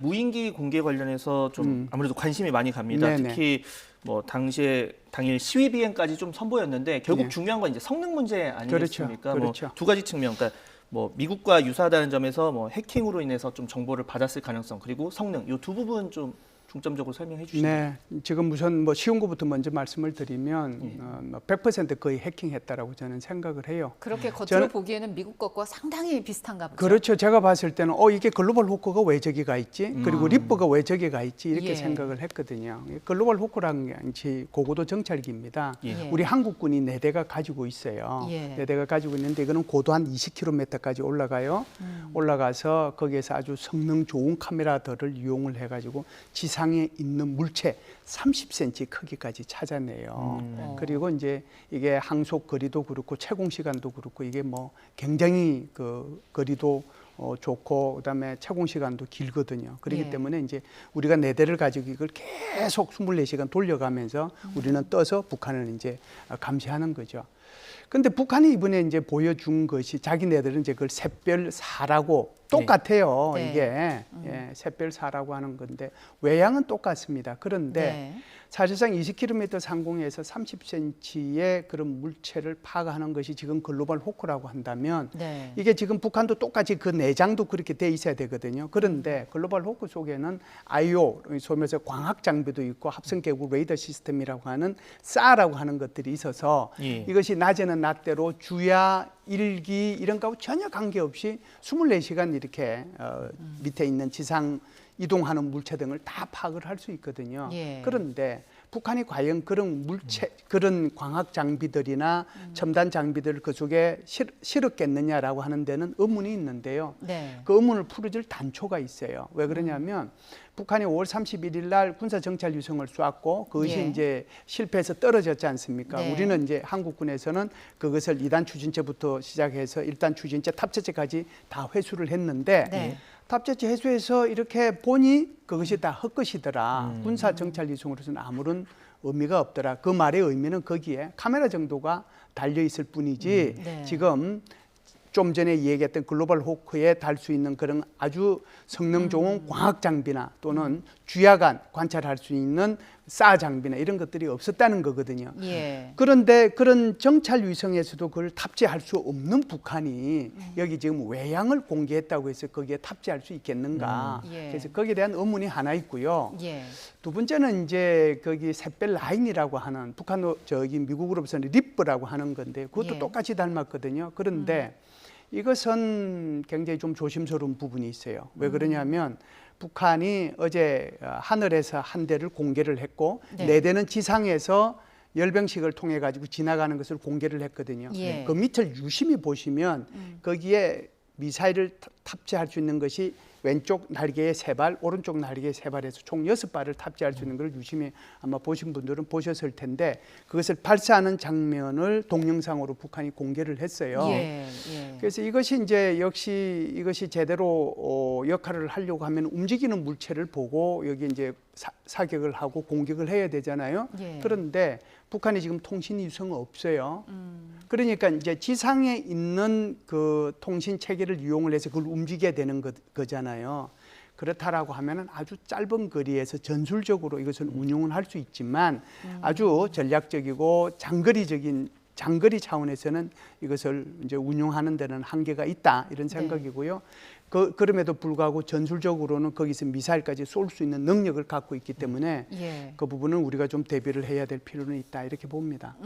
무인기 공개 관련해서 좀 아무래도 관심이 많이 갑니다. 네네. 특히 뭐 당일 시위 비행까지 좀 선보였는데 결국 네. 중요한 건 이제 성능 문제 아니겠습니까? 그렇죠. 뭐 두 가지 측면, 그러니까 뭐 미국과 유사하다는 점에서 뭐 해킹으로 인해서 좀 정보를 받았을 가능성, 그리고 성능, 이 두 부분 좀 중점적으로 설명해 주시죠. 네, 지금 우선 뭐 쉬운 것부터 먼저 말씀을 드리면 100% 거의 해킹했다라고 저는 생각을 해요. 그렇게 겉으로 보기에는 미국 것과 상당히 비슷한가 보죠. 그렇죠. 제가 봤을 때는 이게 글로벌 호크가 왜 저기가 있지? 그리고 리퍼가 왜 저기가 있지? 이렇게 예. 생각을 했거든요. 글로벌 호크라는 게 고고도 정찰기입니다. 예. 우리 한국군이 4대가 가지고 있어요. 예. 4대가 가지고 있는데 이거는 고도 한 20km까지 올라가요. 올라가서 거기에서 아주 성능 좋은 카메라들을 이용을 해가지고 지상에 있는 물체 30cm 크기까지 찾아내요. 그리고 이제 이게 항속 거리도 그렇고 채공 시간도 그렇고 이게 뭐 굉장히 그 거리도 좋고 그다음에 채공 시간도 길거든요. 그렇기 예. 때문에 이제 우리가 4대를 가지고 이걸 계속 24시간 돌려가면서 우리는 떠서 북한을 이제 감시하는 거죠. 근데 북한이 이번에 이제 보여준 것이 자기네들은 이제 그걸 샛별4라고 똑같아요. 네. 이게 샛별4라고 하는 건데 외양은 똑같습니다. 그런데 네. 사실상 20km 상공에서 30cm의 그런 물체를 파악하는 것이 지금 글로벌 호크라고 한다면 네. 이게 지금 북한도 똑같이 그 내장도 그렇게 돼 있어야 되거든요. 그런데 글로벌 호크 속에는 IO, 소면서 광학 장비도 있고 합성계구 레이더 시스템이라고 하는 SAR라고 하는 것들이 있어서 예. 이것이 낮에는 낮대로 주야, 일기 이런 거하고 전혀 관계없이 24시간 이렇게 밑에 있는 지상 이동하는 물체 등을 다 파악을 할 수 있거든요. 예. 그런데 북한이 과연 그런 물체, 그런 광학 장비들이나 첨단 장비들을 그 속에 실었겠느냐라고 하는 데는 의문이 있는데요. 네. 그 의문을 풀어줄 단초가 있어요. 왜 그러냐면 북한이 5월 31일 날 군사 정찰 유성을 쐈고 그것이 예. 이제 실패해서 떨어졌지 않습니까? 네. 우리는 이제 한국군에서는 그것을 2단 추진체부터 시작해서 1단 추진체, 탑재체까지 다 회수를 했는데 네. 탑재체 회수해서 이렇게 보니 그것이 다 헛것이더라. 군사 정찰 유성으로서는 아무런 의미가 없더라. 그 말의 의미는 거기에 카메라 정도가 달려 있을 뿐이지 네. 지금 좀 전에 얘기했던 글로벌 호크에 달 수 있는 그런 아주 성능 좋은 광학 장비나 또는 주야간 관찰할 수 있는 사 장비나 이런 것들이 없었다는 거거든요. 예. 그런데 그런 정찰 위성에서도 그걸 탑재할 수 없는 북한이 여기 지금 외양을 공개했다고 해서 거기에 탑재할 수 있겠는가? 예. 그래서 거기에 대한 의문이 하나 있고요. 예. 두 번째는 이제 거기 샛별 라인이라고 하는 북한 저기 미국으로서는 리프라고 하는 건데 그것도 예. 똑같이 닮았거든요. 그런데 이것은 굉장히 좀 조심스러운 부분이 있어요. 왜 그러냐면 북한이 어제 하늘에서 한 대를 공개를 했고 네. 4대는 지상에서 열병식을 통해 가지고 지나가는 것을 공개를 했거든요. 예. 그 밑을 유심히 보시면 거기에 미사일을 탑재할 수 있는 것이 왼쪽 날개에 3발, 오른쪽 날개에 3발에서 총 6발을 탑재할 수 있는 걸 유심히 아마 보신 분들은 보셨을 텐데 그것을 발사하는 장면을 동영상으로 북한이 공개를 했어요. 예. 예. 그래서 이것이 이제 역시 이것이 제대로 역할을 하려고 하면 움직이는 물체를 보고 여기 이제 사격을 하고 공격을 해야 되잖아요. 예. 그런데 북한이 지금 통신 위성은 없어요. 그러니까 이제 지상에 있는 그 통신 체계를 이용을 해서 그걸 움직여야 되는 거잖아요. 그렇다라고 하면은 아주 짧은 거리에서 전술적으로 이것을 운용을 할 수 있지만 아주 전략적이고 장거리 차원에서는 이것을 이제 운용하는 데는 한계가 있다 이런 생각이고요. 그럼에도 불구하고 전술적으로는 거기서 미사일까지 쏠 수 있는 능력을 갖고 있기 때문에 예. 그 부분은 우리가 좀 대비를 해야 될 필요는 있다 이렇게 봅니다.